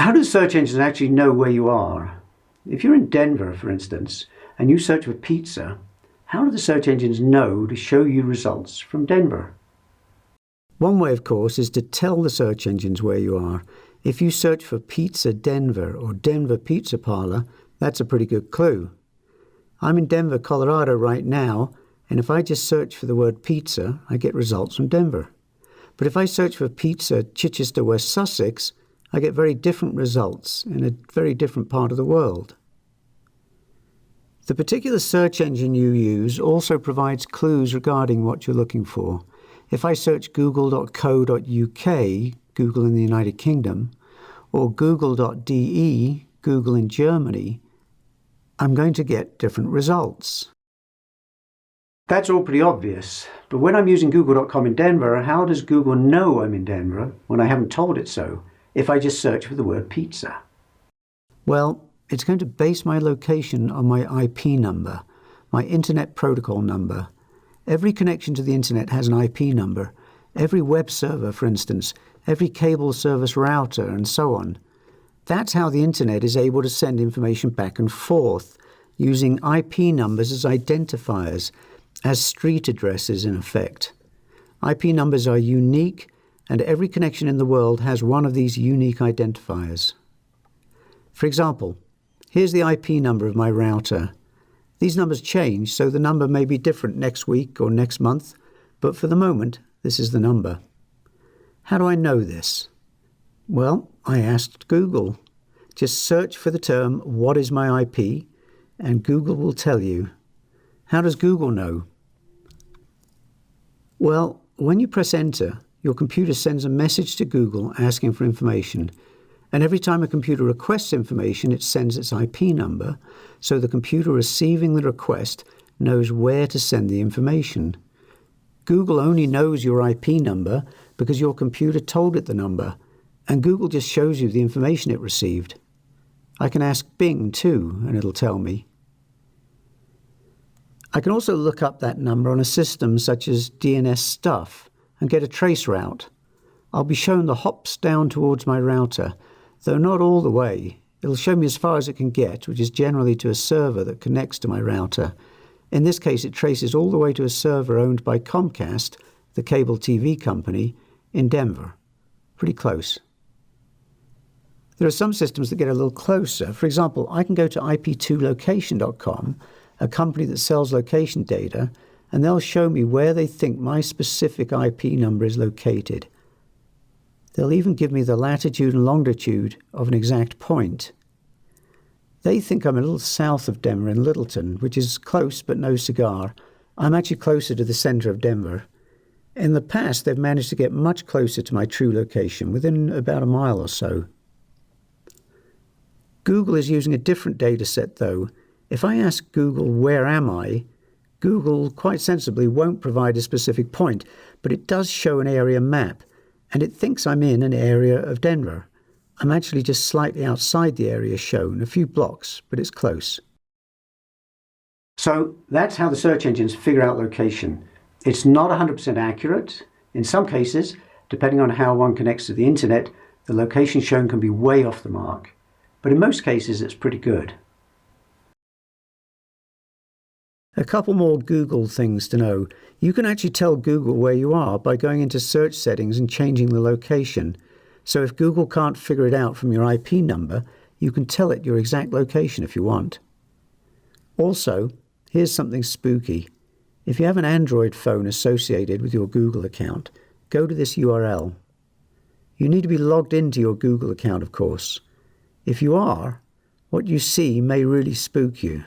How do search engines actually know where you are? If you're in Denver, for instance, and you search for pizza, how do the search engines know to show you results from Denver? One way, of course, is to tell the search engines where you are. If you search for Pizza Denver or Denver Pizza Parlor, that's a pretty good clue. I'm in Denver, Colorado right now, and if I just search for the word pizza, I get results from Denver. But if I search for pizza Chichester, West Sussex, I get very different results in a very different part of the world. The particular search engine you use also provides clues regarding what you're looking for. If I search google.co.uk, Google in the United Kingdom, or google.de, Google in Germany, I'm going to get different results. That's all pretty obvious, but when I'm using google.com in Denver, how does Google know I'm in Denver when I haven't told it so, if I just search for the word pizza? Well, it's going to base my location on my IP number, my Internet Protocol number. Every connection to the Internet has an IP number. Every web server, for instance, every cable service router, and so on. That's how the Internet is able to send information back and forth, using IP numbers as identifiers, as street addresses in effect. IP numbers are unique, and every connection in the world has one of these unique identifiers. For example, here's the IP number of my router. These numbers change, so the number may be different next week or next month, but for the moment, this is the number. How do I know this? Well, I asked Google. Just search for the term, "What is my IP?" and Google will tell you. How does Google know? Well, when you press enter, your computer sends a message to Google asking for information. And every time a computer requests information, it sends its IP number, so the computer receiving the request knows where to send the information. Google only knows your IP number because your computer told it the number, and Google just shows you the information it received. I can ask Bing too, and it'll tell me. I can also look up that number on a system such as DNS Stuff and get a trace route. I'll be shown the hops down towards my router, though not all the way. It'll show me as far as it can get, which is generally to a server that connects to my router. In this case, it traces all the way to a server owned by Comcast, the cable TV company, in Denver. Pretty close. There are some systems that get a little closer. For example, I can go to ip2location.com, a company that sells location data, and they'll show me where they think my specific IP number is located. They'll even give me the latitude and longitude of an exact point. They think I'm a little south of Denver in Littleton, which is close but no cigar. I'm actually closer to the center of Denver. In the past, they've managed to get much closer to my true location, within about a mile or so. Google is using a different data set, though. If I ask Google, "Where am I?" Google, quite sensibly, won't provide a specific point, but it does show an area map, and it thinks I'm in an area of Denver. I'm actually just slightly outside the area shown, a few blocks, but it's close. So that's how the search engines figure out location. It's not 100% accurate. In some cases, depending on how one connects to the internet, the location shown can be way off the mark. But in most cases, it's pretty good. A couple more Google things to know. You can actually tell Google where you are by going into search settings and changing the location. So if Google can't figure it out from your IP number, you can tell it your exact location if you want. Also, here's something spooky. If you have an Android phone associated with your Google account, go to this URL. You need to be logged into your Google account, of course. If you are, what you see may really spook you.